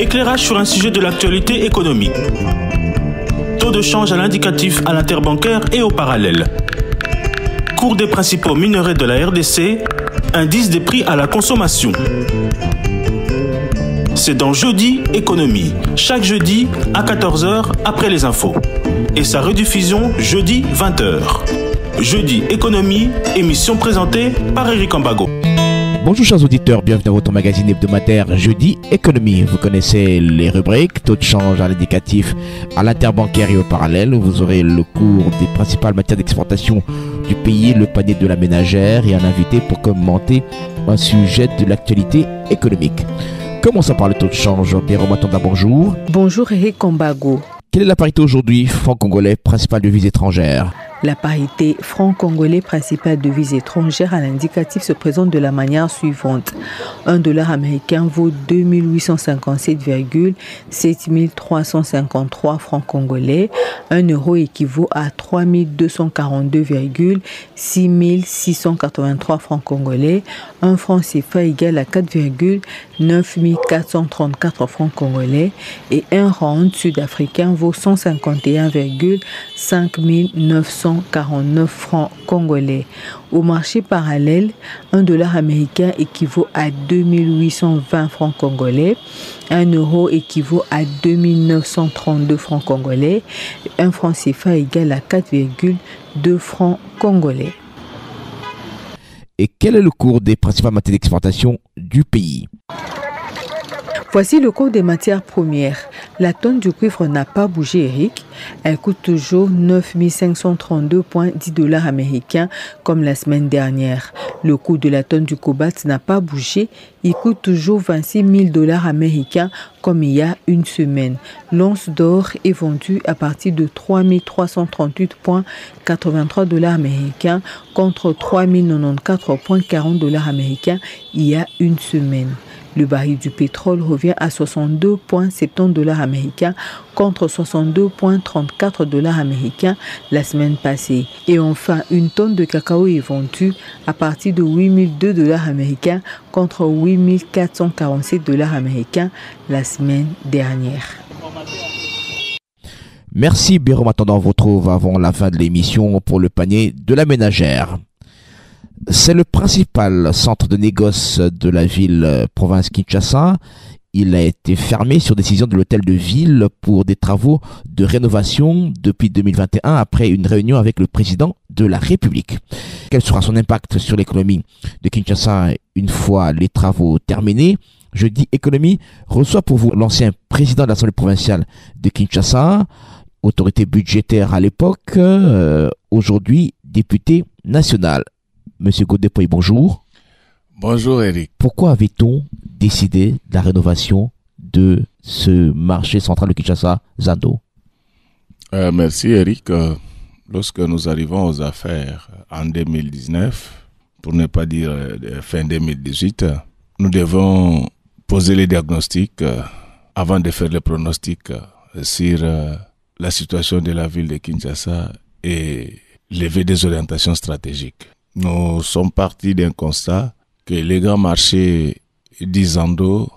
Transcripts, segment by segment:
Éclairage sur un sujet de l'actualité économique. Taux de change à l'indicatif à l'interbancaire et au parallèle. Cours des principaux minerais de la RDC, indice des prix à la consommation. C'est dans Jeudi Économie, chaque jeudi à 14h après les infos. Et sa rediffusion jeudi 20h. Jeudi Économie, émission présentée par Eric Ambago. Bonjour chers auditeurs, bienvenue dans votre magazine hebdomadaire Jeudi Économie. Vous connaissez les rubriques, taux de change à l'indicatif, à l'interbancaire et au parallèle. Vous aurez le cours des principales matières d'exportation du pays, le panier de la ménagère et un invité pour commenter un sujet de l'actualité économique. Commençons par le taux de change. Pierre Matanda, bonjour. Bonjour Eric Ambago. Quelle est la parité aujourd'hui, franc congolais, principale devise étrangère? La parité franc congolais principale devise étrangère à l'indicatif se présente de la manière suivante. Un dollar américain vaut 2857,7 353 francs congolais. Un euro équivaut à 3242,6 683 francs congolais. Un franc CFA égale à 4,9 434 francs congolais. Et un rand sud-africain vaut 151,5 949 francs congolais. Au marché parallèle, un dollar américain équivaut à 2820 francs congolais, un euro équivaut à 2932 francs congolais, un franc CFA égale à 4,2 francs congolais. Et quel est le cours des principales matières d'exportation du pays? Voici le cours des matières premières. La tonne du cuivre n'a pas bougé, Eric. Elle coûte toujours 9 532,10 dollars américains comme la semaine dernière. Le coût de la tonne du cobalt n'a pas bougé. Il coûte toujours 26 000 dollars américains comme il y a une semaine. L'once d'or est vendue à partir de 3 338,83 dollars américains contre 3 094,40 dollars américains il y a une semaine. Le baril du pétrole revient à 62,70 dollars américains contre 62,34 dollars américains la semaine passée. Et enfin, une tonne de cacao est vendue à partir de 8 002 dollars américains contre 8 447 dollars américains la semaine dernière. Merci Bérom. Attendant, on vous retrouve avant la fin de l'émission pour le panier de la ménagère. C'est le principal centre de négoce de la ville province Kinshasa. Il a été fermé sur décision de l'hôtel de ville pour des travaux de rénovation depuis 2021 après une réunion avec le président de la République. Quel sera son impact sur l'économie de Kinshasa une fois les travaux terminés? Jeudi Économie reçoit pour vous l'ancien président de l'Assemblée provinciale de Kinshasa, autorité budgétaire à l'époque, aujourd'hui député national. Monsieur Godepoy, bonjour. Bonjour Eric. Pourquoi avait-on décidé de la rénovation de ce marché central de Kinshasa, Zando? Merci Eric. Lorsque nous arrivons aux affaires en 2019, pour ne pas dire fin 2018, nous devons poser les diagnostics avant de faire les pronostics sur la situation de la ville de Kinshasa et lever des orientations stratégiques. Nous sommes partis d'un constat que les grands marchés d'Izando,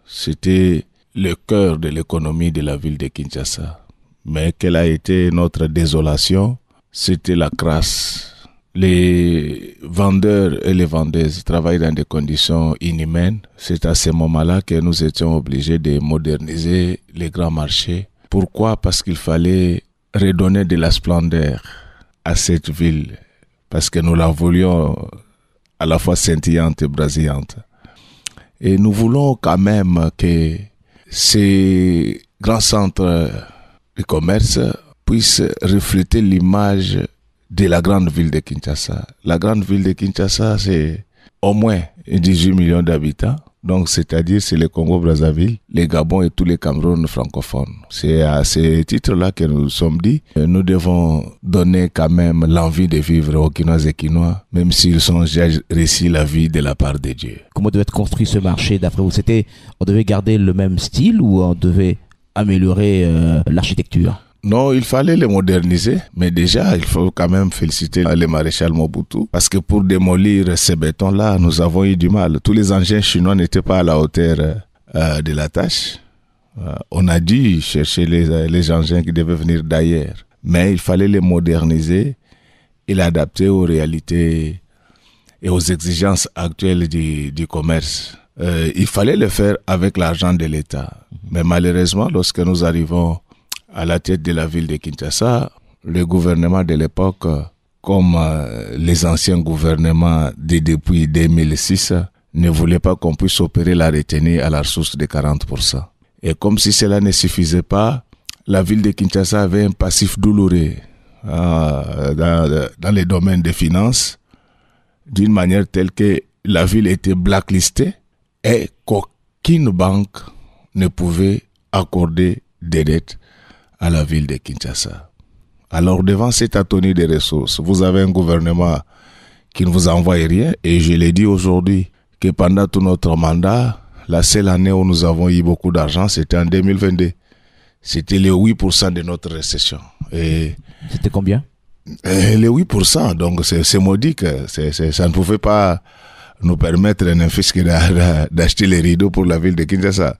c'était le cœur de l'économie de la ville de Kinshasa. Mais quelle a été notre désolation? C'était la crasse. Les vendeurs et les vendeuses travaillent dans des conditions inhumaines. C'est à ce moment-là que nous étions obligés de moderniser les grands marchés. Pourquoi? Parce qu'il fallait redonner de la splendeur à cette ville. Parce que nous la voulions à la fois scintillante et brasillante. Et nous voulons quand même que ces grands centres de commerce puissent refléter l'image de la grande ville de Kinshasa. La grande ville de Kinshasa, c'est au moins 18 millions d'habitants. Donc, c'est-à-dire, c'est le Congo-Brazzaville, les Gabon et tous les Cameroun francophones. C'est à ces titres-là que nous nous sommes dit, nous devons donner quand même l'envie de vivre aux Kinois et Kinois, même s'ils ont déjà réussi la vie de la part de Dieu. Comment devait être construit ce marché d'après vous? On devait garder le même style ou on devait améliorer l'architecture? Non, il fallait les moderniser, mais déjà, il faut quand même féliciter le maréchal Mobutu, parce que pour démolir ces bétons-là, nous avons eu du mal. Tous les engins chinois n'étaient pas à la hauteur de la tâche. On a dû chercher les engins qui devaient venir d'ailleurs, mais il fallait les moderniser et l'adapter aux réalités et aux exigences actuelles du commerce. Il fallait le faire avec l'argent de l'État. Mais malheureusement, lorsque nous arrivons à la tête de la ville de Kinshasa, le gouvernement de l'époque, comme les anciens gouvernements depuis 2006, ne voulaient pas qu'on puisse opérer la retenue à la ressource de 40%. Et comme si cela ne suffisait pas, la ville de Kinshasa avait un passif douloureux dans les domaines des finances, d'une manière telle que la ville était blacklistée et qu'aucune banque ne pouvait accorder des dettes à la ville de Kinshasa. Alors, devant cette atonie des ressources, vous avez un gouvernement qui ne vous envoie rien, et je l'ai dit aujourd'hui que pendant tout notre mandat, la seule année où nous avons eu beaucoup d'argent, c'était en 2022. C'était les 8% de notre récession. Et c'était combien? Les 8%, donc c'est modique. Ça ne pouvait pas nous permettre, ne fût-ce que d'acheter les rideaux pour la ville de Kinshasa.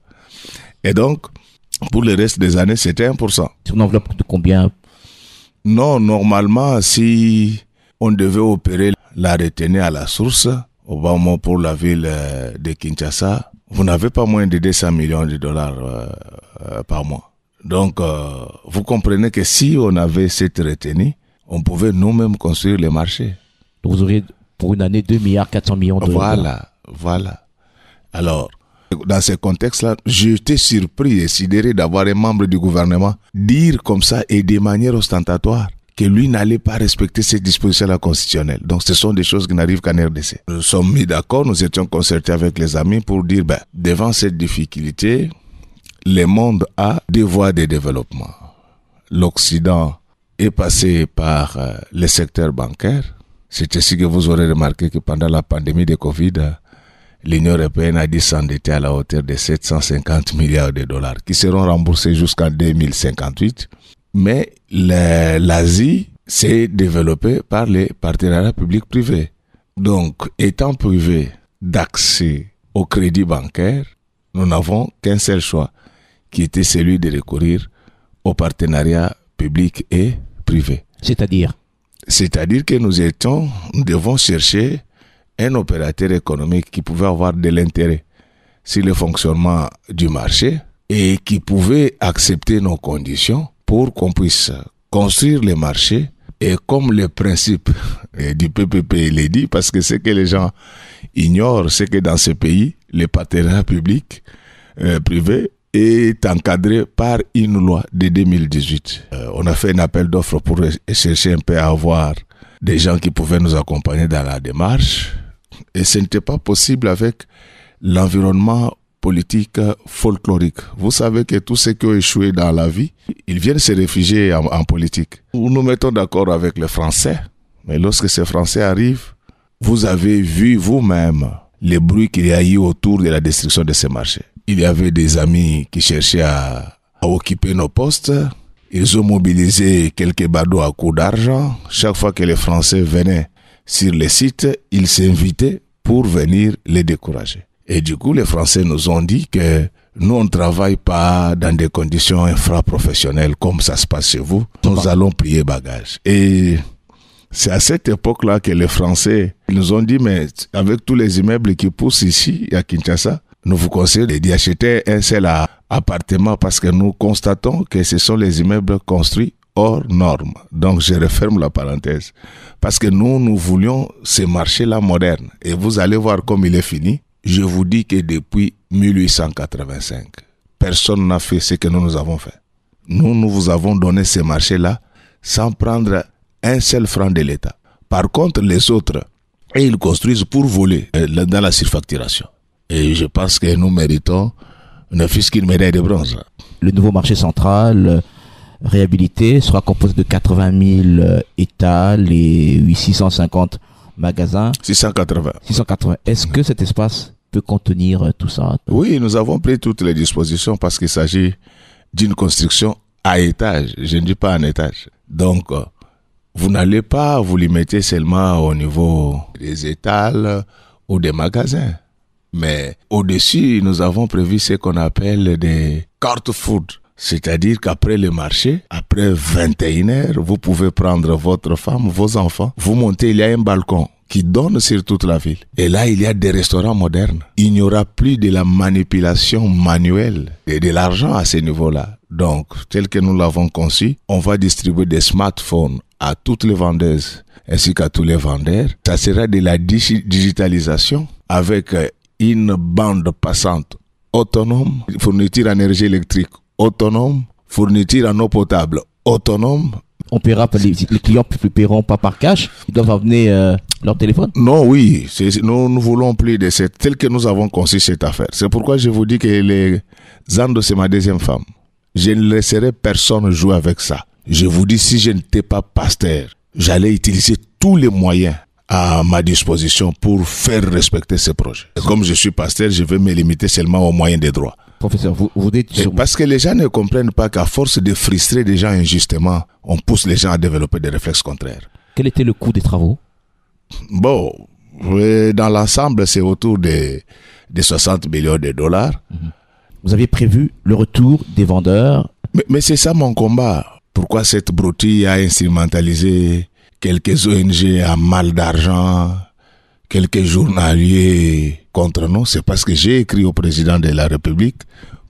Et donc, pour le reste des années, c'était 1%. Sur une enveloppe de combien? Non, normalement, si on devait opérer la retenue à la source, au bas moment pour la ville de Kinshasa, vous n'avez pas moins de 200 millions de dollars par mois. Donc, vous comprenez que si on avait cette retenue, on pouvait nous-mêmes construire les marchés. Donc vous auriez pour une année 2,4 milliards de dollars. Voilà. Alors, dans ce contexte-là, j'étais surpris et sidéré d'avoir un membre du gouvernement dire comme ça et de manière ostentatoire que lui n'allait pas respecter ces dispositions constitutionnelles. Donc ce sont des choses qui n'arrivent qu'en RDC. Nous sommes mis d'accord, nous étions concertés avec les amis pour dire, devant cette difficulté, le monde a des voies de développement. L'Occident est passé par le secteur bancaire. C'est ainsi que vous aurez remarqué que pendant la pandémie de Covid, l'Union européenne a dû s'endetter à la hauteur de 750 milliards de dollars qui seront remboursés jusqu'en 2058. Mais l'Asie s'est développée par les partenariats publics-privés. Donc, étant privés d'accès au crédit bancaire, nous n'avons qu'un seul choix, qui était celui de recourir aux partenariats publics et privés. C'est-à-dire que nous devons chercher un opérateur économique qui pouvait avoir de l'intérêt sur le fonctionnement du marché et qui pouvait accepter nos conditions pour qu'on puisse construire les marchés. Et comme le principe du PPP il dit, parce que ce que les gens ignorent, c'est que dans ce pays, le partenariat public privé est encadré par une loi de 2018. On a fait un appel d'offres pour chercher un peu à avoir des gens qui pouvaient nous accompagner dans la démarche. Et ce n'était pas possible avec l'environnement politique folklorique. Vous savez que tous ceux qui ont échoué dans la vie, ils viennent se réfugier en politique. Nous nous mettons d'accord avec les Français, mais lorsque ces Français arrivent, vous avez vu vous-même les bruits qu'il y a eu autour de la destruction de ces marchés. Il y avait des amis qui cherchaient à occuper nos postes. Ils ont mobilisé quelques badauds à coups d'argent. Chaque fois que les Français venaient sur les sites, ils s'invitaient pour venir les décourager. Et du coup, les Français nous ont dit que nous, on ne travaille pas dans des conditions infra-professionnelles comme ça se passe chez vous. Nous allons plier bagages. Et c'est à cette époque-là que les Français nous ont dit, mais avec tous les immeubles qui poussent ici, à Kinshasa, nous vous conseillons d'y acheter un seul appartement parce que nous constatons que ce sont les immeubles construits hors normes. Donc, je referme la parenthèse. Parce que nous voulions ce marché-là moderne. Et vous allez voir comme il est fini. Je vous dis que depuis 1885, personne n'a fait ce que nous avons fait. Nous vous avons donné ce marché-là sans prendre un seul franc de l'État. Par contre, les autres, ils construisent pour voler dans la surfacturation. Et je pense que nous méritons ne fût-ce qu'une médaille de bronze. Le nouveau marché central réhabilité sera composé de 80 000 étals et 650 magasins. 680. Est-ce que cet espace peut contenir tout ça? Oui, nous avons pris toutes les dispositions parce qu'il s'agit d'une construction à étage. Je ne dis pas en étage. Donc, vous n'allez pas vous limiter seulement au niveau des étals ou des magasins. Mais au-dessus, nous avons prévu ce qu'on appelle des carte food. C'est-à-dire qu'après le marché, après 21h, vous pouvez prendre votre femme, vos enfants, vous montez, il y a un balcon qui donne sur toute la ville. Et là, il y a des restaurants modernes. Il n'y aura plus de la manipulation manuelle et de l'argent à ce niveau-là. Donc, tel que nous l'avons conçu, on va distribuer des smartphones à toutes les vendeuses ainsi qu'à tous les vendeurs. Ça sera de la digitalisation avec une bande passante autonome, fourniture en énergie électrique autonome, fourniture en eau potable autonome. On paiera, les clients ne paieront pas par cash, ils doivent amener leur téléphone? Non, oui, nous ne voulons plus de cette, tel que nous avons conçu cette affaire. C'est pourquoi je vous dis que les Zando, c'est ma deuxième femme. Je ne laisserai personne jouer avec ça. Je vous dis, si je n'étais pas pasteur, j'allais utiliser tous les moyens à ma disposition pour faire respecter ce projet. Comme je suis pasteur, je vais me limiter seulement aux moyens des droits. Professeur, vous dites... Parce que les gens ne comprennent pas qu'à force de frustrer des gens injustement, on pousse les gens à développer des réflexes contraires. Quel était le coût des travaux? Bon, dans l'ensemble, c'est autour de 60 millions de dollars. Vous aviez prévu le retour des vendeurs? Mais c'est ça mon combat. Pourquoi cette broutille a instrumentalisé quelques ONG à mal d'argent, quelques journaliers contre nous? C'est parce que j'ai écrit au président de la République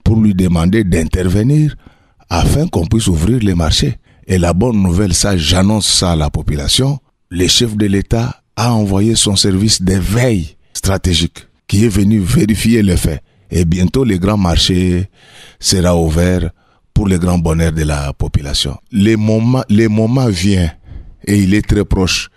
pour lui demander d'intervenir afin qu'on puisse ouvrir les marchés. Et la bonne nouvelle, ça, j'annonce ça à la population, le chef de l'État a envoyé son service de veille stratégique qui est venu vérifier les faits. Et bientôt, le grand marché sera ouvert pour le grand bonheur de la population. Le moment vient, et il est très proche,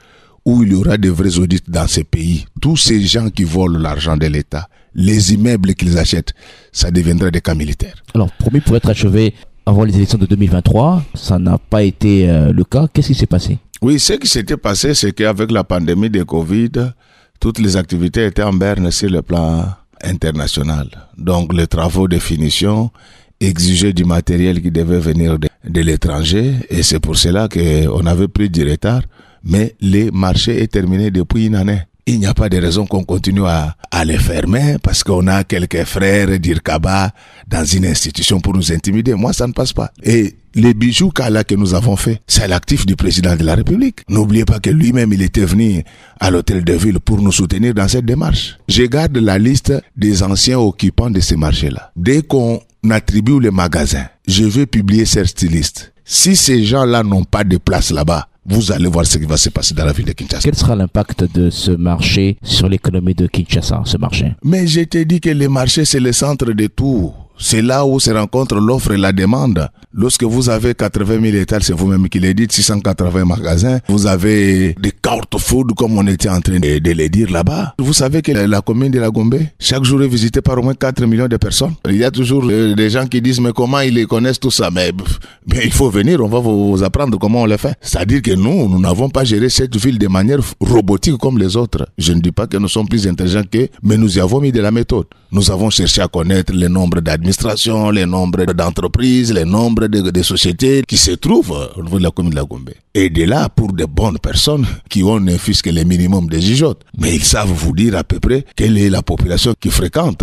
où il y aura de vrais audits dans ces pays. Tous ces gens qui volent l'argent de l'État, les immeubles qu'ils achètent, ça deviendra des cas militaires. Alors, promis pour être achevé avant les élections de 2023, ça n'a pas été le cas. Qu'est-ce qui s'est passé? Oui, ce qui s'était passé, c'est qu'avec la pandémie de Covid, toutes les activités étaient en berne sur le plan international. Donc, les travaux de finition exigeaient du matériel qui devait venir de l'étranger, et c'est pour cela qu'on avait pris du retard. Mais le marché est terminé depuis une année. Il n'y a pas de raison qu'on continue à les fermer parce qu'on a quelques frères d'Irkaba dans une institution pour nous intimider. Moi, ça ne passe pas. Et les bijoux Kala que nous avons fait, c'est l'actif du président de la République. N'oubliez pas que lui-même, il était venu à l'hôtel de ville pour nous soutenir dans cette démarche. Je garde la liste des anciens occupants de ces marchés-là. Dès qu'on attribue les magasins, je vais publier cette liste. Si ces gens-là n'ont pas de place là-bas, vous allez voir ce qui va se passer dans la ville de Kinshasa. Quel sera l'impact de ce marché sur l'économie de Kinshasa, ce marché? Mais je t'ai dit que le marché, c'est le centre de tout. C'est là où se rencontre l'offre et la demande. Lorsque vous avez 80 000 étals, c'est vous-même qui le dites, 680 magasins, vous avez des cartes food comme on était en train de le dire là-bas. Vous savez que la commune de la Gombe, chaque jour est visitée par au moins 4 millions de personnes. Il y a toujours des gens qui disent, mais comment ils connaissent tout ça? Mais il faut venir, on va vous apprendre comment on le fait. C'est-à-dire que nous n'avons pas géré cette ville de manière robotique comme les autres. Je ne dis pas que nous sommes plus intelligents qu'eux, mais nous y avons mis de la méthode. Nous avons cherché à connaître le nombre d'administrations, le nombre d'entreprises, le nombre de sociétés qui se trouvent au niveau de la commune de la Gombe. Et de là, pour de bonnes personnes qui ont ne fût-ce que le minimum de gigotes. Mais ils savent vous dire à peu près quelle est la population qui fréquente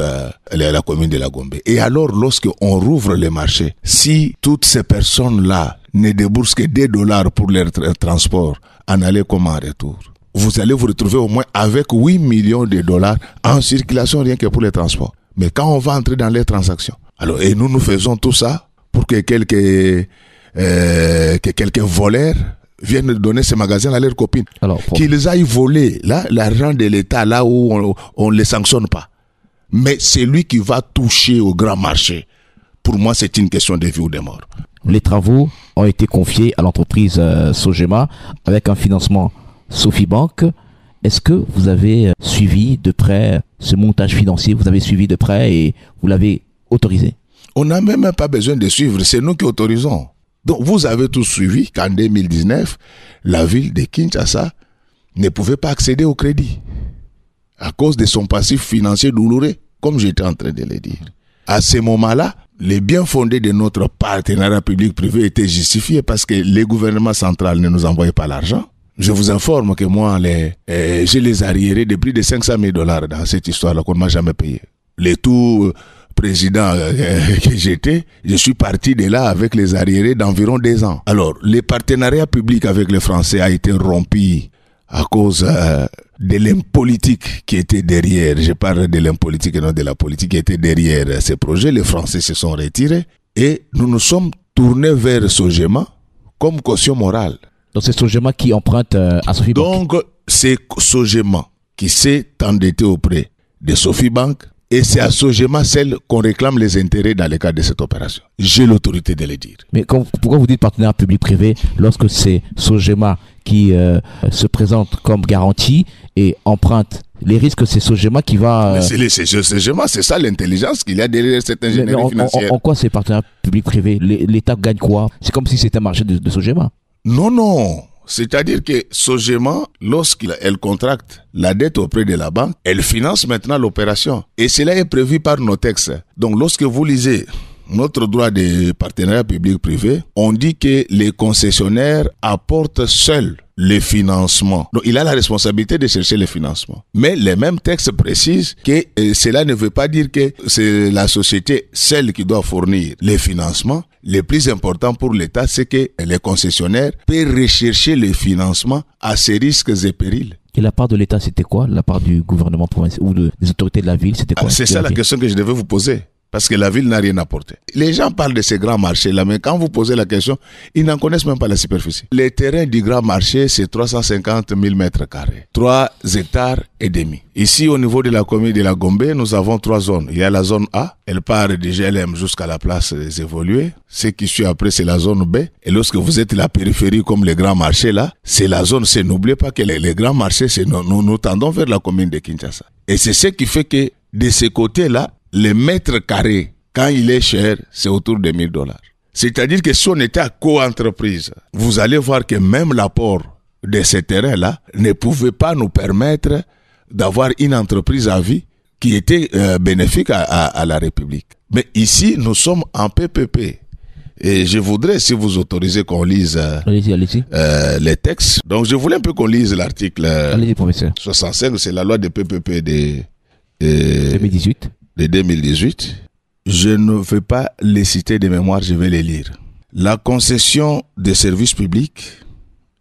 la commune de la Gombe. Et alors, lorsqu'on rouvre les marchés, si toutes ces personnes-là ne déboursent que $2 pour leur transport, en aller comme en retour, vous allez vous retrouver au moins avec 8 millions de dollars en circulation rien que pour les transports. Mais quand on va entrer dans les transactions, alors, et nous faisons tout ça pour que quelques voleurs viennent donner ces magasins à leurs copines. Qu'ils aillent voler là, l'argent de l'État là où on ne les sanctionne pas. Mais c'est lui qui va toucher au grand marché. Pour moi, c'est une question de vie ou de mort. Les travaux ont été confiés à l'entreprise Sogema avec un financement Sofibank. Est-ce que vous avez suivi de près ce montage financier? Vous avez suivi de près et vous l'avez autorisé? On n'a même pas besoin de suivre, c'est nous qui autorisons. Donc vous avez tous suivi qu'en 2019, la ville de Kinshasa ne pouvait pas accéder au crédit à cause de son passif financier douloureux, comme j'étais en train de le dire. À ce moment-là, les biens fondés de notre partenariat public-privé étaient justifiés parce que le gouvernement central ne nous envoyait pas l'argent. Je vous informe que moi, j'ai les arriérés de plus de $500 000 dans cette histoire-là qu'on ne m'a jamais payé. Les tout président que j'étais, je suis parti de là avec les arriérés d'environ 2 ans. Alors, le partenariat public avec les Français a été rompu à cause de l'homme politique qui était derrière. Je parle de l'homme politique et non de la politique qui était derrière ces projets. Les Français se sont retirés et nous nous sommes tournés vers Sogema comme caution morale. Donc c'est Sogema qui emprunte à Sofibank. Donc c'est Sogema qui s'est endetté auprès de Sofibank et c'est à Sogema celle qu'on réclame les intérêts dans le cadre de cette opération. J'ai l'autorité de le dire. Mais pourquoi vous dites partenariat public-privé lorsque c'est Sogema qui se présente comme garantie et emprunte? Les risques, c'est Sogema qui va... C'est Sogema, c'est ça l'intelligence qu'il y a derrière cette ingénierie financière. En quoi c'est partenariat public-privé? L'État gagne quoi? C'est comme si c'était un marché de Sogema. Non. C'est-à-dire que Sogema, lorsqu'elle contracte la dette auprès de la banque, elle finance maintenant l'opération. Et cela est prévu par nos textes. Donc lorsque vous lisez notre droit de partenariat public-privé, on dit que les concessionnaires apportent seuls le financement. Donc il a la responsabilité de chercher le financement. Mais les mêmes textes précisent que cela ne veut pas dire que c'est la société seule qui doit fournir les financements. Le plus important pour l'État, c'est que les concessionnaires peuvent rechercher le financement à ses risques et périls. Et la part de l'État, c'était quoi? La part du gouvernement provincial ou des autorités de la ville, c'était quoi? C'est ça la question que je devais vous poser. Parce que la ville n'a rien apporté. Les gens parlent de ces grands marchés-là, mais quand vous posez la question, ils n'en connaissent même pas la superficie. Les terrains du grand marché, c'est 350 000 mètres carrés. 3 hectares et demi. Ici, au niveau de la commune de la Gombe, nous avons 3 zones. Il y a la zone A, elle part du GLM jusqu'à la place des évolués. Ce qui suit après, c'est la zone B. Et lorsque vous êtes la périphérie comme les grands marchés là, c'est la zone C. N'oubliez pas que les grands marchés, c'est nous tendons vers la commune de Kinshasa. Et c'est ce qui fait que de ce côté-là, le mètre carré, quand il est cher, c'est autour de $1000. C'est-à-dire que si on était à co-entreprise, vous allez voir que même l'apport de ces terrains-là ne pouvait pas nous permettre d'avoir une entreprise à vie qui était bénéfique à la République. Mais ici, nous sommes en PPP. Et je voudrais, si vous autorisez, qu'on lise les textes. Donc, je voulais un peu qu'on lise l'article 65, c'est la loi de PPP de 2018. De 2018, je ne vais pas les citer de mémoire, je vais les lire. La concession de services publics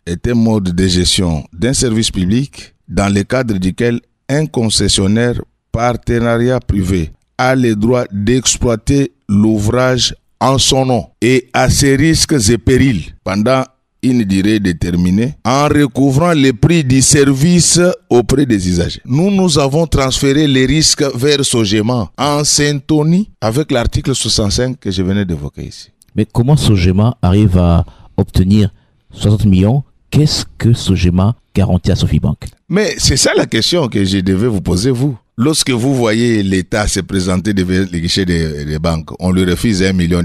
est un mode de gestion d'un service public dans le cadre duquel un concessionnaire partenariat privé a le droit d'exploiter l'ouvrage en son nom et à ses risques et périls pendant une durée déterminée en recouvrant les prix du service auprès des usagers. Nous avons transféré les risques vers Sogema en syntonie avec l'article 65 que je venais d'évoquer ici. Mais comment Sogema arrive à obtenir 60 millions? Qu'est-ce que Sogema garantit à Sofibank? Mais c'est ça la question que je devais vous poser, vous. Lorsque vous voyez l'État se présenter devant les guichets des banques, on lui refuse $1 million,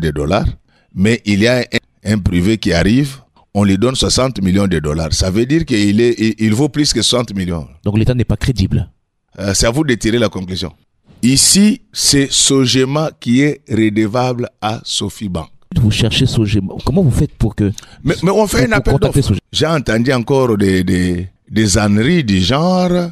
mais il y a un privé qui arrive, on lui donne 60 millions de dollars. Ça veut dire qu'il vaut plus que 60 millions. Donc l'État n'est pas crédible. C'est à vous de tirer la conclusion. Ici, c'est Sogema qui est redevable à Sofibank. Vous cherchez Sogema. Comment vous faites pour que... Mais on fait un appel d'offres. J'ai entendu encore des âneries du genre...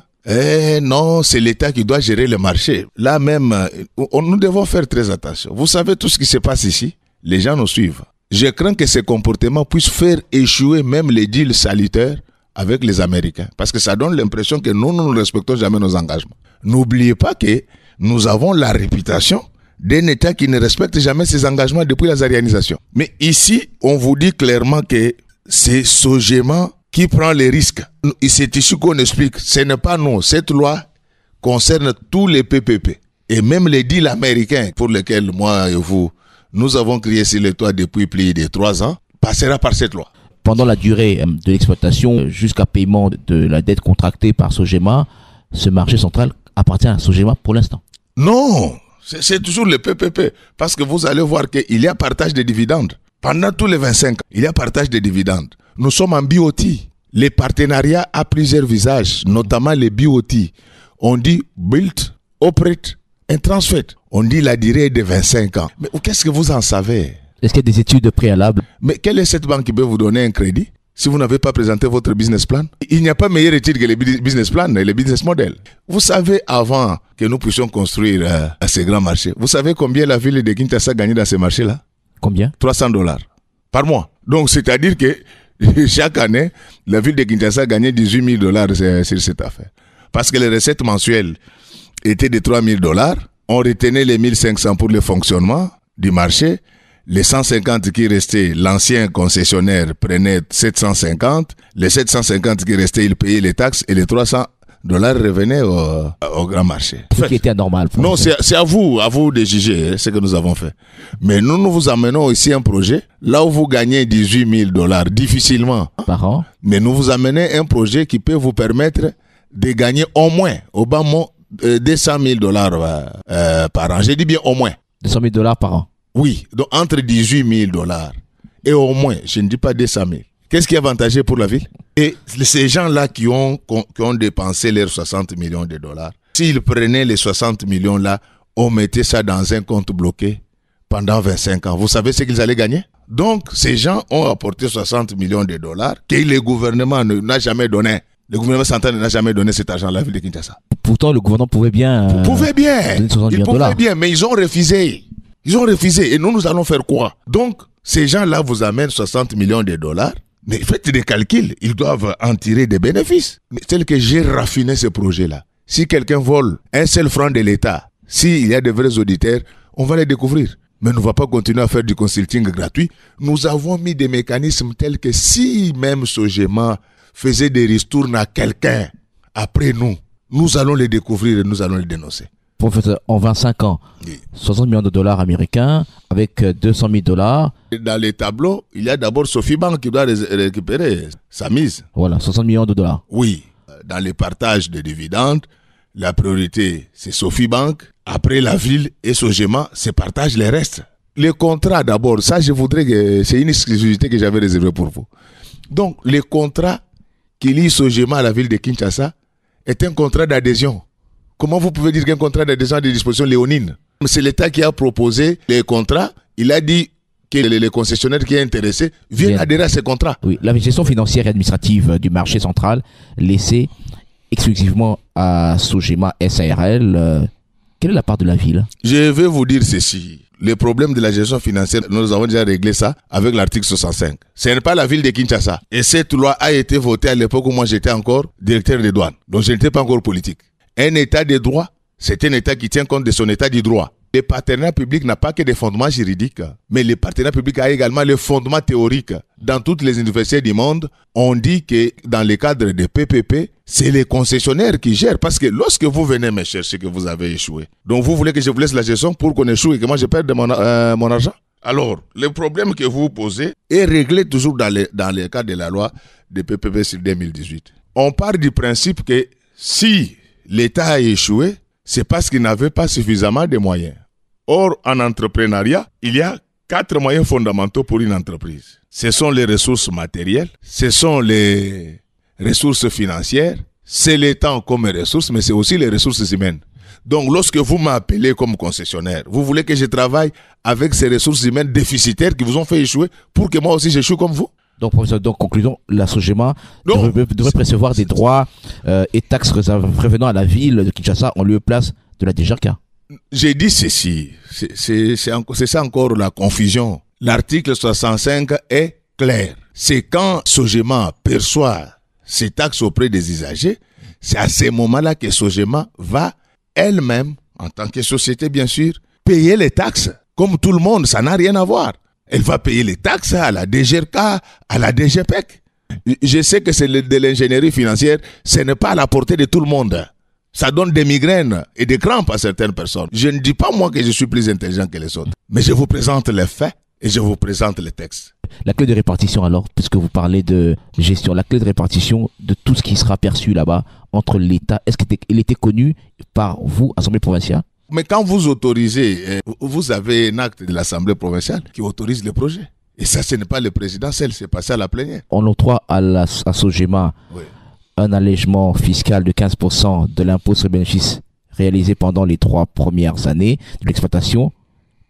non, c'est l'État qui doit gérer le marché. Là même, nous devons faire très attention. Vous savez tout ce qui se passe ici? Les gens nous suivent. Je crains que ces comportements puissent faire échouer même les deals salutaires avec les Américains. Parce que ça donne l'impression que nous ne respectons jamais nos engagements. N'oubliez pas que nous avons la réputation d'un État qui ne respecte jamais ses engagements depuis la zaïrianisation. Mais ici, on vous dit clairement que c'est Sogema qui prend les risques. C'est ici qu'on explique. Ce n'est pas nous. Cette loi concerne tous les PPP. Et même les deals américains pour lesquels moi et vous... nous avons crié sur le toit depuis plus de 3 ans, passera par cette loi. Pendant la durée de l'exploitation, jusqu'à paiement de la dette contractée par Sogema, ce marché central appartient à Sogema pour l'instant. Non, c'est toujours le PPP. Parce que vous allez voir qu'il y a partage des dividendes. Pendant tous les 25 ans, il y a partage des dividendes. Nous sommes en BOT. Les partenariats à plusieurs visages, notamment les BOT. On dit Build, Operate and Transfer. On dit la durée est de 25 ans. Mais qu'est-ce que vous en savez? Est-ce qu'il y a des études préalables? Mais quelle est cette banque qui peut vous donner un crédit? si vous n'avez pas présenté votre business plan. Il n'y a pas meilleure étude que les business plans et les business models. Vous savez, avant que nous puissions construire ces grands marchés, vous savez combien la ville de Kinshasa gagnait dans ces marchés-là? Combien? $300 par mois. Donc, c'est-à-dire que chaque année, la ville de Kinshasa gagnait $18,000 sur cette affaire. Parce que les recettes mensuelles étaient de $3,000. On retenait les 1 500 pour le fonctionnement du marché. Les 150 qui restaient, l'ancien concessionnaire prenait 750. Les 750 qui restaient, il payait les taxes et les $300 revenaient au grand marché. Ce qui était anormal. Non, c'est à vous de juger ce que nous avons fait. Mais nous vous amenons ici un projet, là où vous gagnez $18,000 difficilement. Par an. Mais nous vous amenons un projet qui peut vous permettre de gagner au moins, au bas mot, $200,000 par an. J'ai dit bien au moins. $200,000 par an. Oui, donc entre $18,000 et au moins, je ne dis pas 200 000. Qu'est-ce qui est avantageux pour la ville? Et ces gens-là qui ont dépensé leurs $60 millions, s'ils prenaient les 60 millions-là, on mettait ça dans un compte bloqué pendant 25 ans. Vous savez ce qu'ils allaient gagner? Donc, ces gens ont apporté $60 millions que le gouvernement n'a jamais donné. Le gouvernement central n'a jamais donné cet argent à la ville de Kinshasa. Pourtant, le gouvernement pouvait bien. Ils pouvaient bien, mais ils ont refusé. Ils ont refusé. Et nous allons faire quoi? Donc, ces gens-là vous amènent $60 millions. Mais faites des calculs. Ils doivent en tirer des bénéfices. Mais tel que j'ai raffiné ce projet-là, si quelqu'un vole un seul franc de l'État, s'il y a de vrais auditeurs, on va les découvrir. Mais on ne va pas continuer à faire du consulting gratuit. Nous avons mis des mécanismes tels que si même Sogema faisait des ristournes à quelqu'un après nous allons les découvrir et nous allons les dénoncer. Professeur, en 25 ans, oui. $60 millions américains avec $200 000. Dans les tableaux, il y a d'abord Sofibank qui doit récupérer sa mise. Voilà, $60 millions. Oui. Dans les partages de dividendes, la priorité, c'est Sofibank. Après, la ville et Sogema se partagent les restes. Les contrats, d'abord, ça, je voudrais que c'est une exclusivité que j'avais réservée pour vous. Donc, les contrats qui lient Sogema à la ville de Kinshasa est un contrat d'adhésion. Comment vous pouvez dire qu'un contrat d'adhésion a des dispositions léonines? C'est l'État qui a proposé les contrats. Il a dit que les concessionnaires qui sont intéressés viennent adhérer à ces contrats. Oui, la gestion financière et administrative du marché central laissée exclusivement à Sogema SARL. Quelle est la part de la ville? Je vais vous dire ceci. Le problème de la gestion financière, nous avons déjà réglé ça avec l'article 65. Ce n'est pas la ville de Kinshasa. Et cette loi a été votée à l'époque où moi j'étais encore directeur des douanes. Donc je n'étais pas encore politique. Un état de droit, c'est un état qui tient compte de son état du droit. Le partenariat public n'a pas que des fondements juridiques, mais le partenariat public a également les fondements théoriques. Dans toutes les universités du monde, on dit que dans le cadre des PPP, c'est les concessionnaires qui gèrent. Parce que lorsque vous venez me chercher que vous avez échoué, donc vous voulez que je vous laisse la gestion pour qu'on échoue et que moi je perde mon argent? Alors, le problème que vous posez est réglé toujours dans le cadre de la loi des PPP sur 2018. On part du principe que si l'État a échoué, c'est parce qu'il n'avait pas suffisamment de moyens. Or, en entrepreneuriat, il y a 4 moyens fondamentaux pour une entreprise. Ce sont les ressources matérielles, ce sont les ressources financières, c'est le temps comme ressource, mais c'est aussi les ressources humaines. Donc, lorsque vous m'appelez comme concessionnaire, vous voulez que je travaille avec ces ressources humaines déficitaires qui vous ont fait échouer pour que moi aussi j'échoue comme vous? Donc, professeur, conclusion, la Sogema devrait percevoir des droits et taxes revenant à la ville de Kinshasa en lieu et place de la DGRK. J'ai dit ceci, c'est ça encore la confusion. L'article 65 est clair. C'est quand Sogema perçoit ses taxes auprès des usagers, c'est à ce moment-là que Sogema va elle-même, en tant que société bien sûr, payer les taxes. Comme tout le monde, ça n'a rien à voir. Elle va payer les taxes à la DGRK, à la DGPEC. Je sais que c'est de l'ingénierie financière, ce n'est pas à la portée de tout le monde. Ça donne des migraines et des crampes à certaines personnes. Je ne dis pas moi que je suis plus intelligent que les autres, mais je vous présente les faits et je vous présente les textes. La clé de répartition alors, puisque vous parlez de gestion, la clé de répartition de tout ce qui sera perçu là-bas entre l'État, est-ce qu'il était connu par vous, Assemblée provinciale? Mais quand vous autorisez, vous avez un acte de l'Assemblée provinciale qui autorise le projet. Et ça, ce n'est pas le président seul, c'est passé à la plénière. On octroie à Sogema un allègement fiscal de 15% de l'impôt sur le bénéfice réalisé pendant les 3 premières années de l'exploitation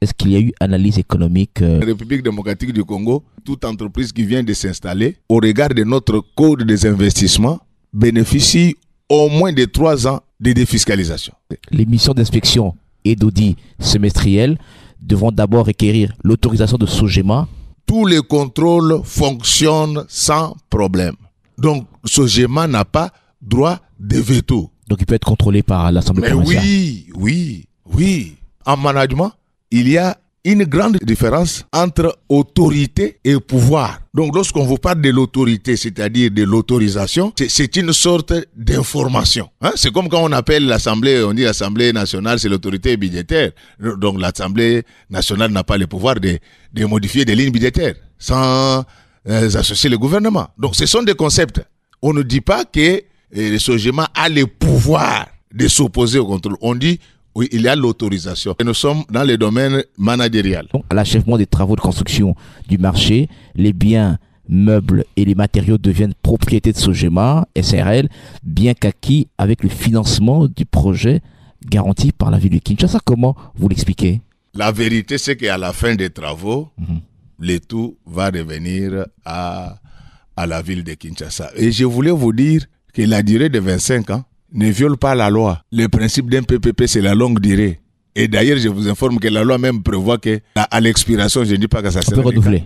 Est-ce qu'il y a eu analyse économique République démocratique du Congo, toute entreprise qui vient de s'installer, au regard de notre code des investissements, bénéficie au moins de 3 ans de défiscalisation. Les missions d'inspection et d'audit semestriels devront d'abord requérir l'autorisation de SOGEMA. Tous les contrôles fonctionnent sans problème. Donc, SOGEMA n'a pas droit de veto. Donc, il peut être contrôlé par l'Assemblée provinciale. Oui. En management, il y a une grande différence entre autorité et pouvoir. Donc, lorsqu'on vous parle de l'autorité, c'est-à-dire de l'autorisation, c'est une sorte d'information. C'est comme quand on appelle l'Assemblée, on dit l'Assemblée nationale, c'est l'autorité budgétaire. Donc, l'Assemblée nationale n'a pas le pouvoir de modifier des lignes budgétaires sans associer le gouvernement. Donc, ce sont des concepts. On ne dit pas que le SOGEMA a le pouvoir de s'opposer au contrôle. On dit oui, il y a l'autorisation. Et nous sommes dans le domaine managérial. Donc, à l'achèvement des travaux de construction du marché, les biens, meubles et les matériaux deviennent propriété de SOGEMA, SRL, bien qu'acquis avec le financement du projet garanti par la ville de Kinshasa. Comment vous l'expliquez? La vérité, c'est qu'à la fin des travaux, le tout va revenir à la ville de Kinshasa. Et je voulais vous dire que la durée de 25 ans ne viole pas la loi. Le principe d'un PPP, c'est la longue durée. Et d'ailleurs, je vous informe que la loi même prévoit que à l'expiration, je ne dis pas que ça sera on peut renouveler.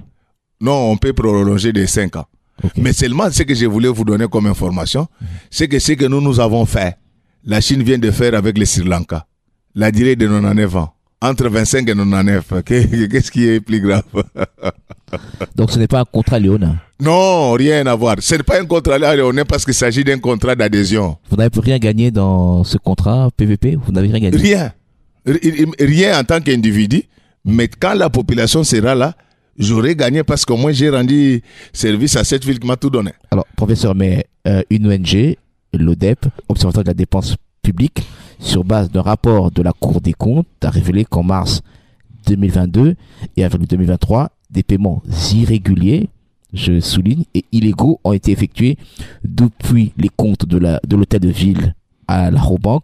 Non, on peut prolonger de 5 ans. Okay. Mais seulement ce que je voulais vous donner comme information, c'est que ce que nous avons fait, la Chine vient de faire avec le Sri Lanka. La durée de 99 ans. Entre 25 et 99, qu'est-ce qui est plus grave? Donc ce n'est pas un contrat léonin? Non, rien à voir. Ce n'est pas un contrat léonin parce qu'il s'agit d'un contrat d'adhésion. Vous n'avez rien gagné dans ce contrat PVP? Vous n'avez rien gagné? Rien. Rien en tant qu'individu. Mais quand la population sera là, j'aurais gagné parce que moi j'ai rendu service à cette ville qui m'a tout donné. Alors, professeur, mais une ONG, l'ODEP, Observatoire de la dépense publique, sur base d'un rapport de la Cour des comptes, a révélé qu'en mars 2022 et avril 2023, des paiements irréguliers, je souligne, et illégaux ont été effectués depuis les comptes de l'hôtel de ville à la Robank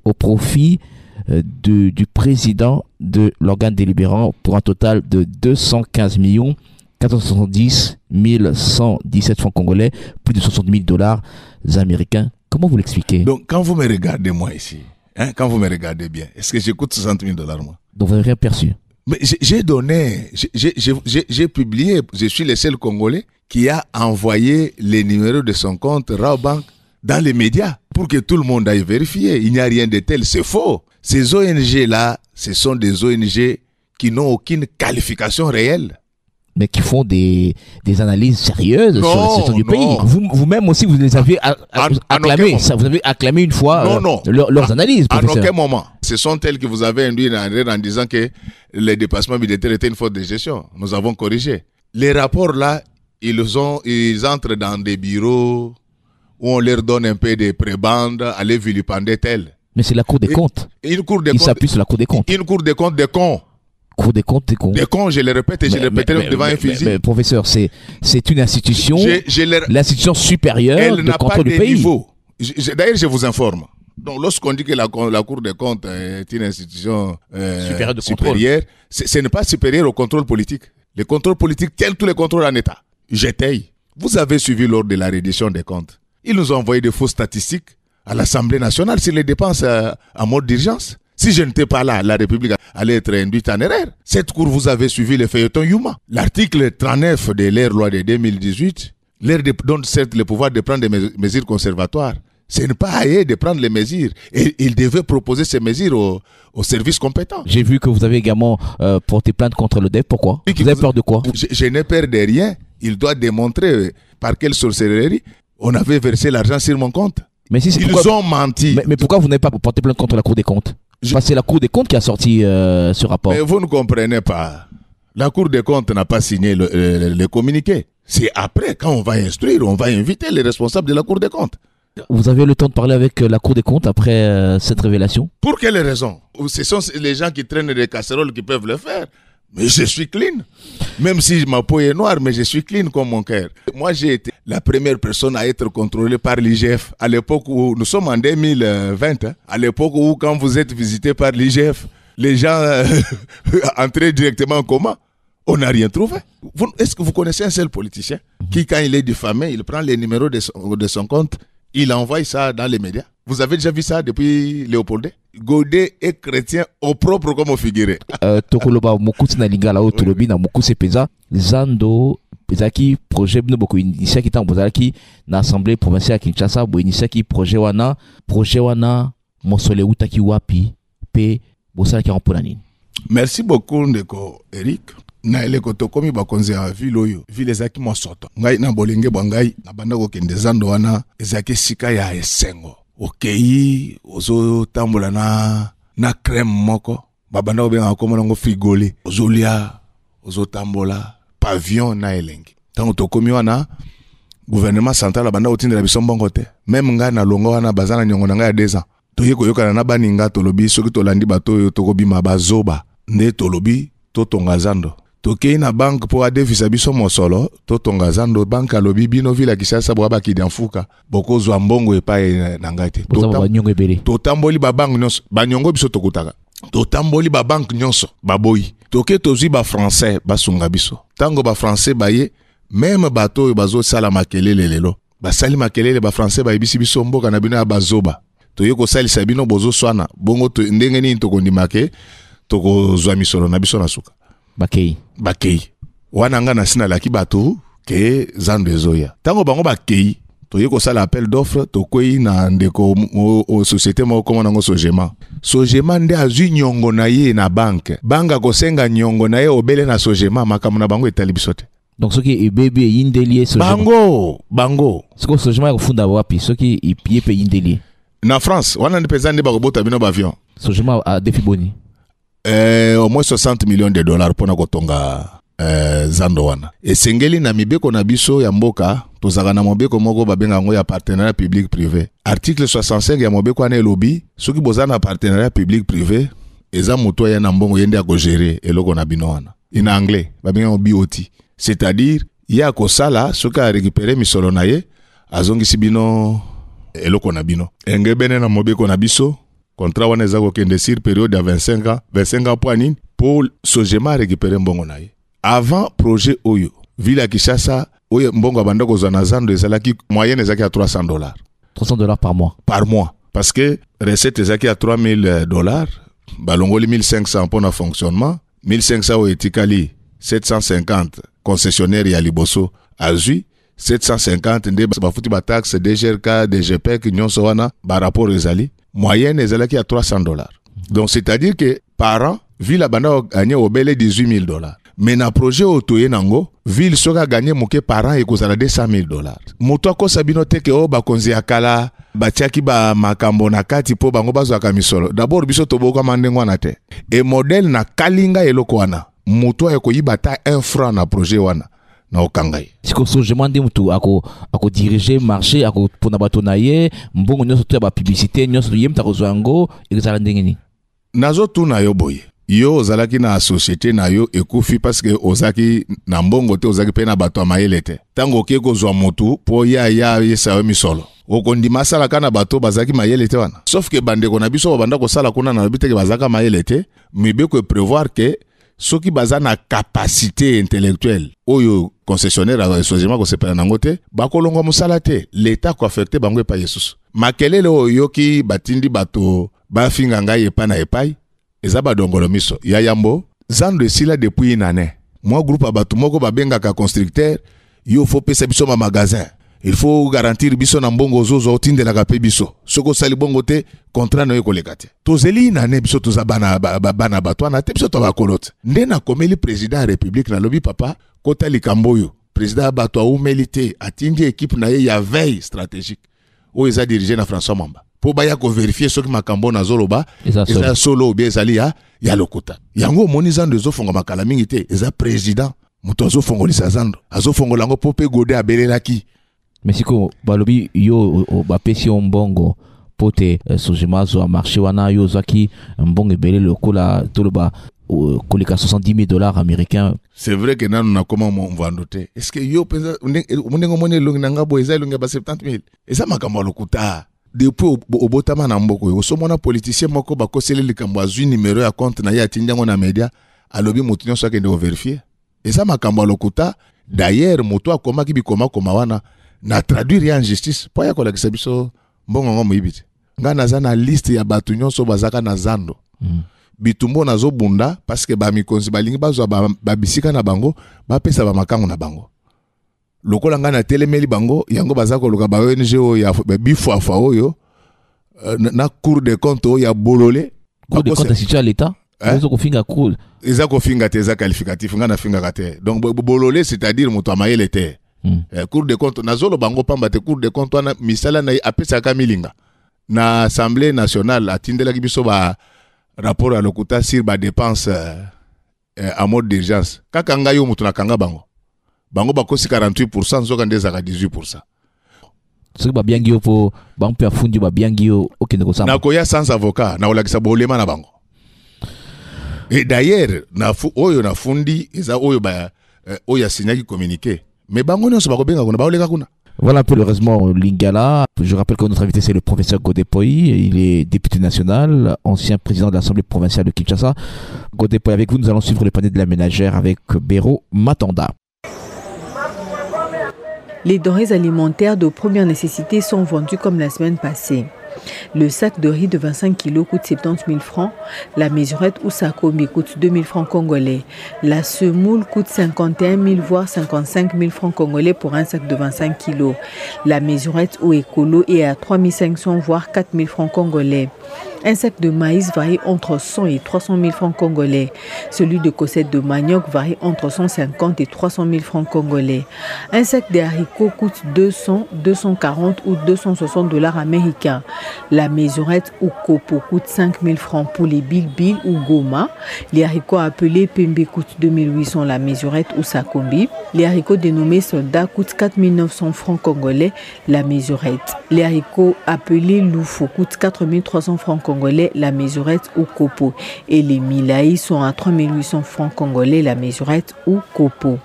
au profit du président de l'organe délibérant pour un total de 215 470 117 francs congolais, plus de 60 000 dollars américains. Comment vous l'expliquez? Donc, quand vous me regardez, moi, ici, quand vous me regardez bien, est-ce que j'écoute 60 000 dollars, moi? Donc, vous n'avez rien perçu? Mais j'ai donné, j'ai publié, je suis le seul Congolais qui a envoyé les numéros de son compte Raobank dans les médias pour que tout le monde aille vérifier. Il n'y a rien de tel, c'est faux. Ces ONG-là, ce sont des ONG qui n'ont aucune qualification réelle. Mais qui font des analyses sérieuses sur la situation du pays. Vous-même aussi, vous les avez acclamés. Vous avez acclamé une fois leurs analyses, professeur. En aucun moment. Ce sont elles que vous avez induit en erreur en disant que les dépassements militaires étaient une faute de gestion. Nous avons corrigé. Les rapports-là, ils entrent dans des bureaux où on leur donne un peu de prébendes, aller vilipender tel. Mais c'est la Cour des comptes. Ils s'appuient sur la Cour des comptes. Une Cour des comptes des cons. Cour des comptes, des cons. Des cons, je le répète et je le répéterai devant un fusil. Mais professeur, c'est une institution, l'institution supérieure de contrôle du pays. D'ailleurs, je vous informe. Donc, lorsqu'on dit que la Cour des comptes est une institution supérieure de contrôle, ce n'est pas supérieur au contrôle politique. Le contrôle politique tient tous les contrôles en État. J'étaye. Vous avez suivi lors de la reddition des comptes. Ils nous ont envoyé des fausses statistiques à l'Assemblée nationale sur les dépenses en mode d'urgence. Si je n'étais pas là, la République allait être induite en erreur. Cette cour, vous avez suivi le feuilleton Yuma. L'article 39 de leur loi de 2018 leur donne certes le pouvoir de prendre des mesures conservatoires. Ce n'est pas à eux de prendre les mesures. Et ils devaient proposer ces mesures aux services compétents. J'ai vu que vous avez également porté plainte contre l'ODEP. Pourquoi? Vous avez peur de quoi? Je n'ai peur de rien. Il doit démontrer par quelle sorcellerie on avait versé l'argent sur mon compte. Mais ils ont menti. Mais pourquoi vous n'avez pas porté plainte contre la Cour des comptes? C'est la Cour des comptes qui a sorti ce rapport. Mais vous ne comprenez pas. La Cour des comptes n'a pas signé le communiqué. C'est après, quand on va instruire, on va inviter les responsables de la Cour des comptes. Vous avez le temps de parler avec la Cour des comptes après cette révélation? Pour quelle raison? Ce sont les gens qui traînent des casseroles qui peuvent le faire. Mais je suis clean. Même si ma peau est noire, mais je suis clean comme mon cœur. Moi, j'ai été la première personne à être contrôlée par l'IGF. À l'époque où, nous sommes en 2020, à l'époque où quand vous êtes visité par l'IGF, les gens entraient directement en coma. On n'a rien trouvé. Est-ce que vous connaissez un seul politicien qui, quand il est diffamé, il prend les numéros de son compte, il envoie ça dans les médias? Vous avez déjà vu ça depuis Léopoldé? Godet est chrétien au propre comme au figuré. Tokoloba mokuti na lingala o tolobi na mokusi peza Zando ezaki projet bino boko initié qui tango zalaki na assemblée provinciale ya Kinshasa bo initié qui projet wana mosole utaki wapi pe bosala ki mpona nini? Merci beaucoup ndeko Eric. Na eleko tokomi bakonzi ya ville oyo ville ezaki mosoto ngai na bolenge bwangai na banda ko kende Zando wana ezaki sika ya esengo okei ozo tambola na crème moko babanda obenga komona ngo frigole ozolia ozo tambola pavillon na elengi tango tokomi wana gouvernement central banda otindela biso mbongo te même ngai na longo wana bazana nyongo na ngai ya 2 ans toye koyokana na baninga tolobi soki tolandi bato oyo tokobima bazoba nde tolobi totonga Zando tokei na banque po adefisa biso mosolo totonga Zando banque alobi bino vila Kinshasa bo abakidi mfuka bokozwa mbongo epai na ngai te totamboli ba banque nyonso banyongo biso tokutaka totamboli ba banque nyonso baboyi toke tozwi ba français basunga biso tango ba français baye même bato oyo bazosala makelele lelo basali makelele ba français bayebisi biso mboka na bino ya bazoba toye kosalisa bino bozoswana bongo ndenge nini tokondimake tokozwa misolo na biso na suka bakei wana nga na sina laki bato ke Zando ezoya tango bango bakei toye kosala appel d'offre tokwei na ndeko o société moko komona ngo Sogema nde azwi nyongo na ye na banque kosenga nyongo na ye obele na Sogema makambo na bango etali biso te. Donc soki ebebe yindelie Sogema bango siko Sogema ya kufunda wapi soki yepe yindelie na France wana ndi peza ndi bakobota bino bavion Sogema a defi boni au moins 60 millions de dollars pona kotonga Zando wana esengeli na mibeko na biso ya mboka tozaka na mobeko moko babenga ngo ya partenariat public privé article 65 ya mobeko wana elobi soki bozana partenariat public privé eza moto ya na mbongo yende ya ko gérer eloko na bino wana in anglais babenga ngo BOT c'est-à-dire ya ko sala soki a récupérer misolo na ye azongisi bino eloko na bino engebene na mobeko na biso contrat wana eza ko kende sur période ya 25 ans pour nini pour Sogema récupérer mbongo na ye avant projet oyo ville ya Kinshasa oyo mbongo abanda kozwa na Zando ezalaki moyenne ezalaki à $300 par mois parce que recette ezalaki à $3000 balongoli 1500 pour na fonctionnement 1500 oyo etikali 750 concessionnaire ya liboso azui 750 nde bafuti ba taxe DGRK DGPEC nyonso wana ba rapport ezali moyenne ezalaki à $300 donc c'est-à-dire que par an ville abanda gagné obele $18000 mais na projet otoye nango ville soka gagné moke par an ekozala $200,000 moto akosa bino te ke o bakonzi akala batiaki ba makambo na kati po bango bazwaka misolo d'abord biso toboka mandengo wana te e modèle na kalinga eloko wana moto akoyiba ta 1 franc na projet wana na okangai siko Sogema ndi mutu ako diriger marché ako pona bato na ye mbongo nyonso to ya ba publicité nyonso yem ta kozwa ngo ezala ndenge ni nazo tuna yo boye yo ozalaki na société na yo ekufi parce que ozaki na mbongo te ozaki pe na bato mayele te tango oke kozwa motu po ya yesa yo misolo okondima sala kana bato bazaki mayele te wana sauf que bandeko na biso banda ko sala kuna na biteke bazaka mayele te mibeko prévoir que soki baza na capacité intellectuelle oyo concessionnaire a Sogema ko sepela nango te bakolonga musala te l'état ko affecté bango epa Yesus makelele oyo ki batindi bato bafinga ngai epa na epai eza badongolo miso ya yambo Zando esila depuis une année moi groupe abato moko babengaka constructeur yo faut pesa biso ma magasin il faut garantir biso na mbongo zozo otindela ka pe biso soko sali bongo te contrat na yo koleka te tozeli na ne biso toza bana bato na te biso to bakolote nde na komeli président ya république na lobi papa kota likambo yo président bato a humilité atindi équipe na ye ya veille stratégique o eza dirigé na François Mamba po baya ko vérifier soki makambo na zoloba eza solo obi ezali ya lokuta yango moni Zando ezofonga makala mingi te eza président moto azofongolisa Zando azofongola ngo po pe Godet abelelaki mais siko balobi yo bapesi mbongo pote Sogema zo a marché wana yo zaki mbongo ebele lokola toloba koleka $70,000 américains. C'est vrai que nanu na koma mvando te est-ce que yo penza mundengo mone longi nanga bo eza longi ba 70,000 eza makambo lokuta depuis au botama na mboko yo so mona politicien moko ba kosele likambo azui numéro ya compte na ya tindango na media alobi moto nyonso akende vérifier et ça makambo lokuta d'ailleurs moto akoma ki bikoma koma wana na traduire en justice po ya kolakisa biso mbongo ngo moyibiti nga naza na liste ya batu nyonso bazaka na zando bitumbo nazo bunda parce que ba mikonzi balingi bazwa ba bisika na bango ba pesa ba makango na bango lokola nga na telemeli bango yango bazako luka ba ONG o ya bifafa oyo na cour de compte o ya bololé cour de compte situé à l'état ils ont finga cour ils ont finga teza qualificatif nga na finga kate donc bololé c'est-à-dire moto amayele te cour de compte nazolo bango pamba te cour de compte wana misala na apesa ka milinga na assemblée nationale atindela kibiso ba rapport à lokuta sur ba dépenses en mode d'urgence kaka nga yo moto na kanga bango bakosi 48% zoka ndezaka 18%. C'est ba biangio po bampe afundi ba biangio okende ko samba. Na koya sans avocat na olakisa bolema na bango. Et d'ailleurs na oyo na fundi eza oyo ba oya signaki communiqué. Mais bango nyonso bakobenga kuna baoleka kuna. Voilà un peu le résumé Lingala. Je rappelle que notre invité c'est le professeur Godepoy. Il est député national, ancien président de l'Assemblée provinciale de Kinshasa. Godepoy, avec vous, nous allons suivre le panier de la ménagère avec Béro Matanda. Les denrées alimentaires de première nécessité sont vendues comme la semaine passée. Le sac de riz de 25 kg coûte 70 000 francs. La mesurette ou sakombi coûte 2 000 francs congolais. La semoule coûte 51 000 voire 55 000 francs congolais pour un sac de 25 kg. La mesurette ou écolo est à 3 500 voire 4 000 francs congolais. Un sac de maïs varie entre 100 et 300 000 francs congolais. Celui de cossette de manioc varie entre 150 et 300 000 francs congolais. Un sac de haricots coûte 200, 240 ou 260 dollars américains. La mesurette ou copo coûte 5 000 francs pour les bilbil ou goma. Les haricots appelés pembe coûtent 2 800 la mesurette ou sakombi. Les haricots dénommés soldats coûtent 4 900 francs congolais la mesurette. Les haricots appelés loufo coûtent 4 300 francs congolais la mesurette ou copo. Et les milaïs sont à 3 800 francs congolais la mesurette ou copo.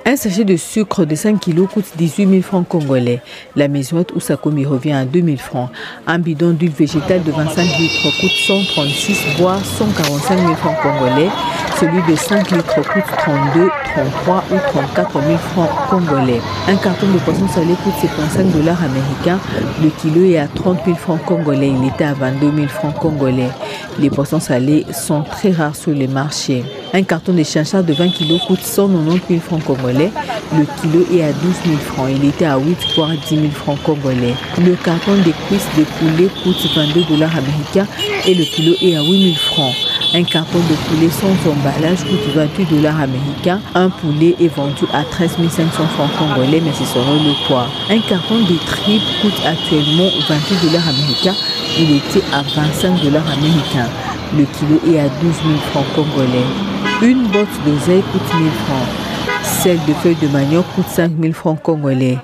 Un sachet de sucre de 5 kg coûte 18 000 francs congolais. La mesurette ou sakomi revient à 2 000 francs. Un bidon d'huile végétale de 25 litres coûte 136 voire 145 000 francs congolais. Celui de 5 litres coûte 32, 33 ou 34 000 francs congolais. Un carton de poisson salé coûte 75 dollars américains. Le kilo est à 30 000 francs congolais. Il était à 22 000 francs congolais. Les poissons salés sont très rares sur les marchés. Un carton de chinchard de 20 kg coûte 190 000 francs congolais. Le kilo est à 12 000 francs. Il était à 8 voire 10 000 francs congolais. Le carton de cuisses de poulet coûte 22 dollars américains et le kilo est à 8 000 francs. Un carton de poulet sans emballage coûte 28 dollars américains. Un poulet est vendu à 13 500 francs congolais, mais ce sera le poids. Un carton de tripes coûte actuellement 28 dollars américains. Il était à 25 dollars américains. Le kilo est à 12 000 francs congolais. Une botte d'oseille coûte 1 000 francs. Celle de feuilles de manioc coûte 5 000 francs congolais.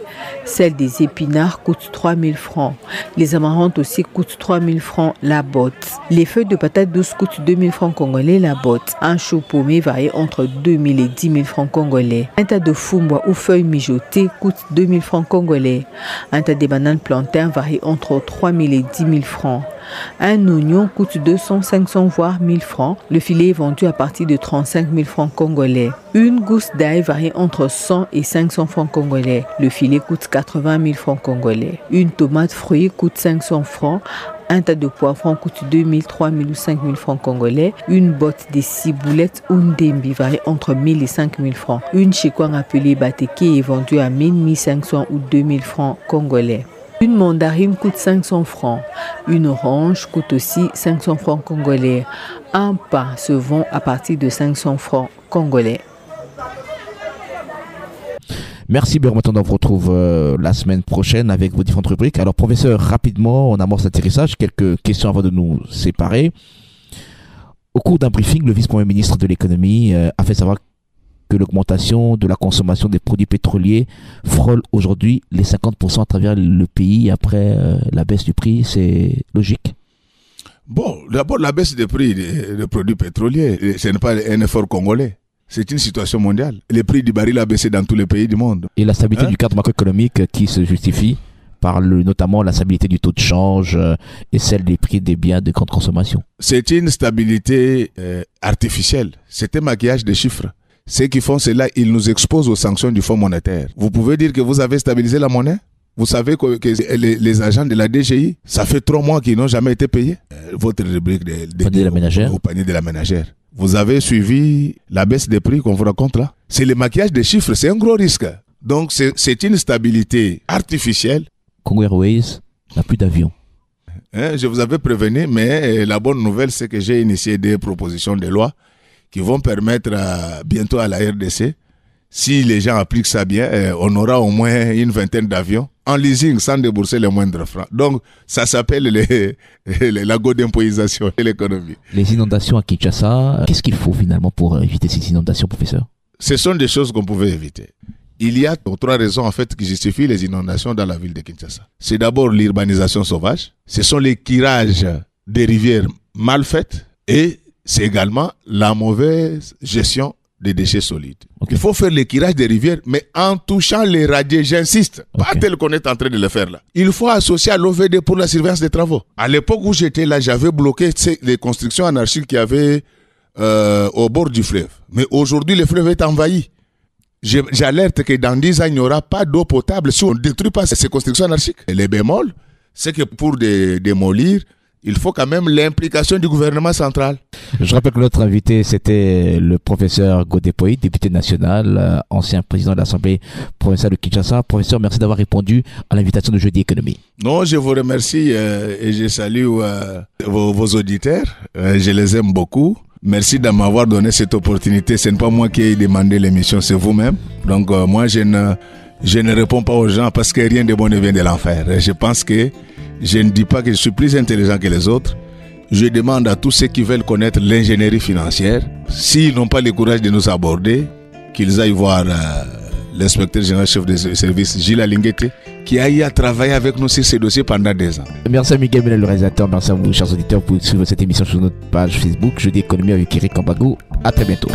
Celle des épinards coûte 3 000 francs. Les amarantes aussi coûtent 3 000 francs la botte. Les feuilles de patates douces coûtent 2 000 francs congolais la botte. Un chou paumé varie entre 2 000 et 10 000 francs congolais. Un tas de fumba ou feuilles mijotées coûte 2 000 francs congolais. Un tas de bananes plantains varie entre 3 000 et 10 000 francs. Un oignon coûte 200, 500 voire 1000 francs. Le filet est vendu à partir de 35 000 francs congolais. Une gousse d'ail varie entre 100 et 500 francs congolais. Le filet coûte 80 000 francs congolais. Une tomate fruitée coûte 500 francs. Un tas de poivrons coûte 2 000, 3 000 ou 5 000 francs congolais. Une botte de ciboulettes ou ndembi varie entre 1 000 et 5 000 francs. Une chikwang appelée bateke est vendue à 1 000, 1 500 ou 2 000 francs congolais. Une mandarine coûte 500 francs. Une orange coûte aussi 500 francs congolais. Un pain se vend à partir de 500 francs congolais. Merci Bermaton, on vous retrouve la semaine prochaine avec vos différentes rubriques. Alors professeur, rapidement, on amorce l'atterrissage. Quelques questions avant de nous séparer. Au cours d'un briefing, le vice-premier ministre de l'économie a fait savoir que l'augmentation de la consommation des produits pétroliers frôle aujourd'hui les 50% à travers le pays après la baisse du prix. C'est logique? Bon, d'abord, la baisse des prix des produits pétroliers, ce n'est pas un effort congolais. C'est une situation mondiale. Les prix du baril a baissé dans tous les pays du monde. Et la stabilité du cadre macroéconomique qui se justifie par notamment la stabilité du taux de change et celle des prix des biens de grande consommation. C'est une stabilité artificielle. C'est un maquillage de chiffres. Ceux qui font cela, ils nous exposent aux sanctions du Fonds monétaire. Vous pouvez dire que vous avez stabilisé la monnaie? Vous savez que les agents de la DGI, ça fait 3 mois qu'ils n'ont jamais été payés. Votre rubrique au panier de la ménagère. Vous avez suivi la baisse des prix qu'on vous raconte là? C'est le maquillage des chiffres, c'est un gros risque. Donc c'est une stabilité artificielle. Congo Airways n'a plus d'avion. Je vous avais prévenu, mais la bonne nouvelle, c'est que j'ai initié des propositions de loi qui vont permettre bientôt à la RDC, si les gens appliquent ça bien, on aura au moins une 20aine d'avions en leasing sans débourser les moindres francs. Donc, ça s'appelle la godimpoisation de l'économie. Les inondations à Kinshasa, qu'est-ce qu'il faut finalement pour éviter ces inondations, professeur? Ce sont des choses qu'on pouvait éviter. Il y a 3 raisons en fait qui justifient les inondations dans la ville de Kinshasa. C'est d'abord l'urbanisation sauvage, ce sont les tirages des rivières mal faites et c'est également la mauvaise gestion des déchets solides. Okay. Il faut faire le curage des rivières, mais en touchant les radiers, j'insiste, pas tel qu'on est en train de le faire là. Il faut associer à l'OVD pour la surveillance des travaux. À l'époque où j'étais là, j'avais bloqué les constructions anarchiques qu'il y avait au bord du fleuve. Mais aujourd'hui, le fleuve est envahi. J'alerte que dans 10 ans, il n'y aura pas d'eau potable si on ne détruit pas ces constructions anarchiques. Et les bémols, c'est que pour démolir, il faut quand même l'implication du gouvernement central. Je rappelle que notre invité, c'était le professeur Godé-Poï, député national, ancien président de l'Assemblée provinciale de Kinshasa. Professeur, merci d'avoir répondu à l'invitation de Jeudi Économie. Non, je vous remercie et je salue vos auditeurs. Je les aime beaucoup. Merci de m'avoir donné cette opportunité. Ce n'est pas moi qui ai demandé l'émission, c'est vous-même. Donc moi, je ne réponds pas aux gens parce que rien de bon ne vient de l'enfer. Je pense que je ne dis pas que je suis plus intelligent que les autres. Je demande à tous ceux qui veulent connaître l'ingénierie financière, s'ils n'ont pas le courage de nous aborder, qu'ils aillent voir l'inspecteur général chef de service, Gilles Alinguete, qui a eu à travailler avec nous sur ces dossiers pendant 2 ans. Merci à Miguel Menel, le réalisateur. Merci à vous, chers auditeurs, pour suivre cette émission sur notre page Facebook. Jeudi Économie avec Eric Kambagou. À très bientôt.